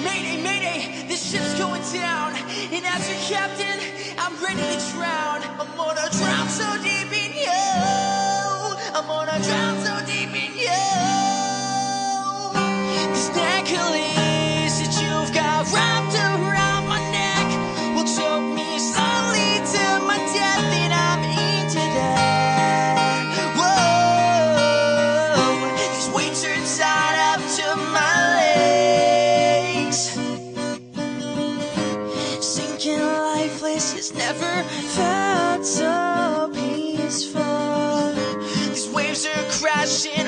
Mayday, mayday, this ship's going down. And as your captain, I'm ready to drown. I'm gonna drown so deep in you. I'm gonna drown so deep in you. This necklace that you've got wrapped around my neck will choke me slowly to my death, and I'm into that. Whoa, these weights are tied up to my legs. Sinking lifeless has never felt so peaceful. These waves are crashing